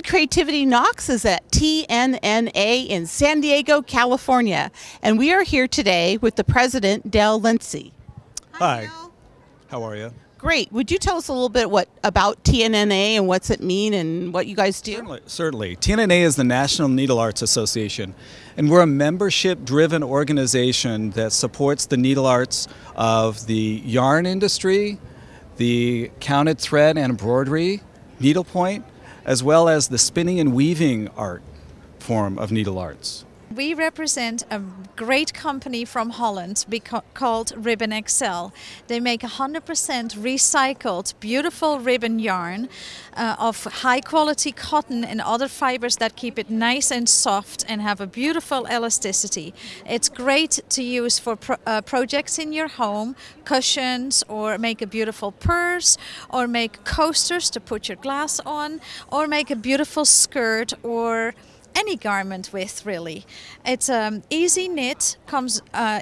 Creativity Knocks is at TNNA in San Diego, California. And we are here today with the president, Dale Lindsay. Hi. Dale. How are you? Great. Would you tell us a little bit about TNNA and what's it mean and what you guys do? Certainly. TNNA is the National Needle Arts Association, and we're a membership-driven organization that supports the needle arts of the yarn industry, the counted thread and embroidery, needlepoint, as well as the spinning and weaving art form of needle arts. We represent a great company from Holland called Ribbon XL. They make 100% recycled, beautiful ribbon yarn of high quality cotton and other fibers that keep it nice and soft and have a beautiful elasticity. It's great to use for projects in your home, cushions, or make a beautiful purse, or make coasters to put your glass on, or make a beautiful skirt or any garment with, really. It's easy knit,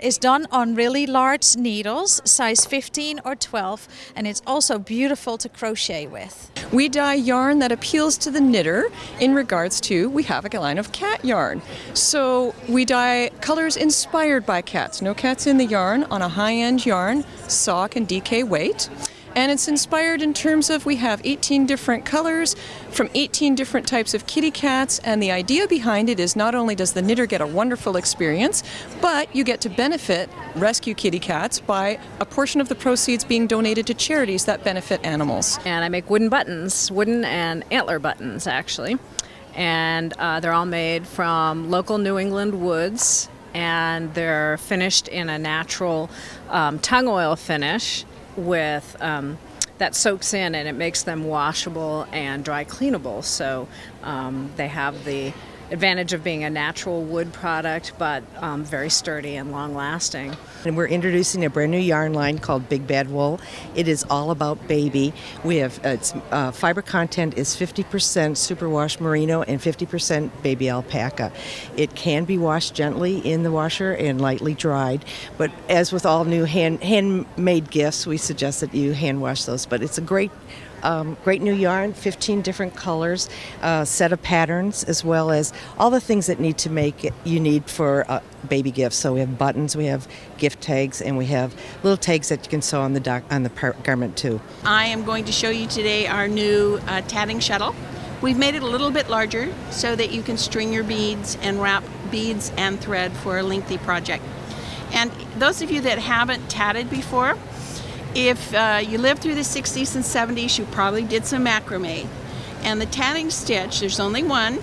is done on really large needles, size 15 or 12, and it's also beautiful to crochet with. We dye yarn that appeals to the knitter in regards to, we have a line of cat yarn. So we dye colors inspired by cats. No cats in the yarn on a high-end yarn, sock and DK weight. And it's inspired in terms of we have 18 different colors from 18 different types of kitty cats, and the idea behind it is not only does the knitter get a wonderful experience, but you get to benefit rescue kitty cats by a portion of the proceeds being donated to charities that benefit animals. And I make wooden buttons, wooden and antler buttons actually, and they're all made from local New England woods, and they're finished in a natural tung oil finish with that soaks in, and it makes them washable and dry cleanable. So they have the advantage of being a natural wood product, but very sturdy and long lasting. And we're introducing a brand new yarn line called Big Bad Wool. It is all about baby. We have its fiber content is 50% superwash merino and 50% baby alpaca. It can be washed gently in the washer and lightly dried, but as with all new handmade gifts, we suggest that you hand wash those. But it's a great new yarn, 15 different colors, set of patterns, as well as all the things that need to make it you need for baby gifts. So we have buttons, we have gift tags, and we have little tags that you can sew on the garment too. I am going to show you today our new Tatting Shuttle. We've made it a little bit larger so that you can string your beads and wrap beads and thread for a lengthy project. And those of you that haven't tatted before, if you lived through the 60s and 70s, you probably did some macrame. And the tatting stitch, there's only one,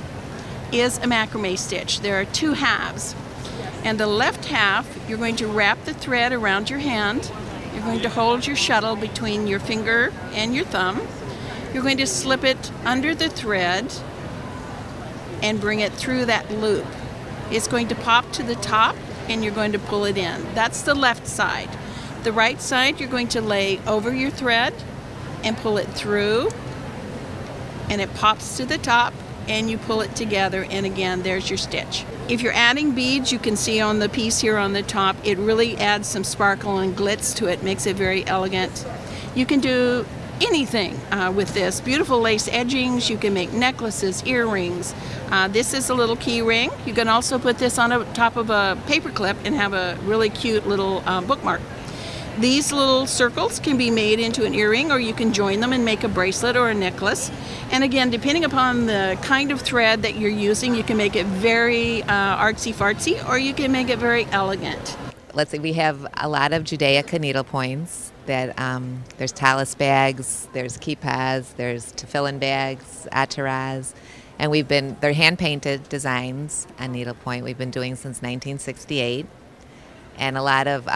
is a macrame stitch. There are two halves. And the left half, you're going to wrap the thread around your hand. You're going to hold your shuttle between your finger and your thumb. You're going to slip it under the thread and bring it through that loop. It's going to pop to the top, and you're going to pull it in. That's the left side. The right side, you're going to lay over your thread and pull it through, and it pops to the top, and you pull it together, and again, there's your stitch. If you're adding beads, you can see on the piece here on the top, it really adds some sparkle and glitz to it, makes it very elegant. You can do anything with this. Beautiful lace edgings, you can make necklaces, earrings. This is a little key ring. You can also put this on top of a paper clip and have a really cute little bookmark. These little circles can be made into an earring, or you can join them and make a bracelet or a necklace. And again, depending upon the kind of thread that you're using, you can make it very artsy-fartsy, or you can make it very elegant. Let's see, we have a lot of Judaica needle points. That there's talus bags, there's kippas, there's tefillin bags, ataras, and they're hand-painted designs on needlepoint. We've been doing since 1968, and a lot of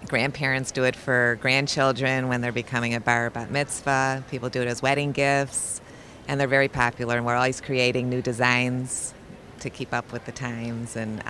grandparents do it for grandchildren when they're becoming a bar or bat mitzvah. People do it as wedding gifts, and they're very popular, and we're always creating new designs to keep up with the times, and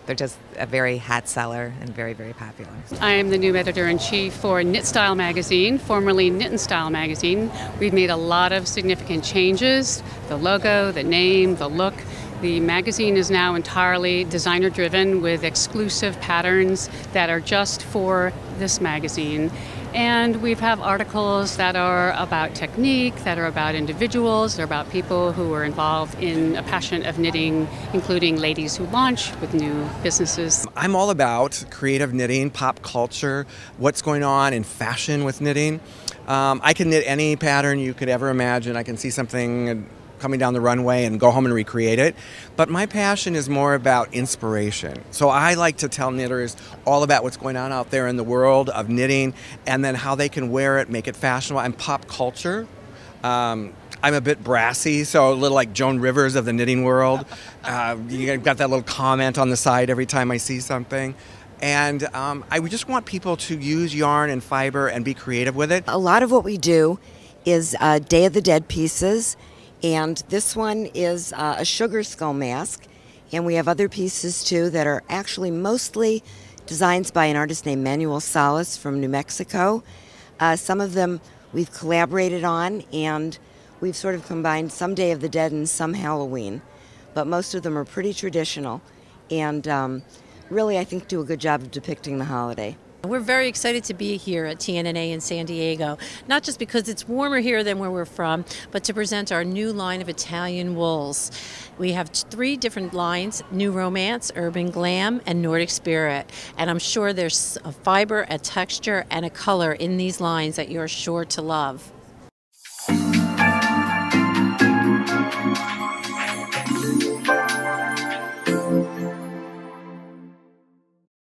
they're just a very hot seller and very, very popular. I am the new editor-in-chief for Knit Style magazine, formerly Knit and Style magazine. We've made a lot of significant changes, the logo, the name, the look. The magazine is now entirely designer-driven with exclusive patterns that are just for this magazine. And we have articles that are about technique, that are about individuals, they're about people who are involved in a passion of knitting, including ladies who launch with new businesses. I'm all about creative knitting, pop culture, what's going on in fashion with knitting. I can knit any pattern you could ever imagine. I can see something coming down the runway and go home and recreate it. But my passion is more about inspiration. So I like to tell knitters all about what's going on out there in the world of knitting and then how they can wear it, make it fashionable, and pop culture. I'm a bit brassy, so a little like Joan Rivers of the knitting world. You got that little comment on the side every time I see something. And I just want people to use yarn and fiber and be creative with it. A lot of what we do is Day of the Dead pieces, and this one is a sugar skull mask, and we have other pieces too that are actually mostly designs by an artist named Manuel Salas from New Mexico. Some of them we've collaborated on, and we've sort of combined some Day of the Dead and some Halloween, but most of them are pretty traditional, and really I think do a good job of depicting the holiday. We're very excited to be here at TNNA in San Diego, not just because it's warmer here than where we're from, but to present our new line of Italian wools. We have 3 different lines: New Romance, Urban Glam, and Nordic Spirit. And I'm sure there's a fiber, a texture, and a color in these lines that you're sure to love.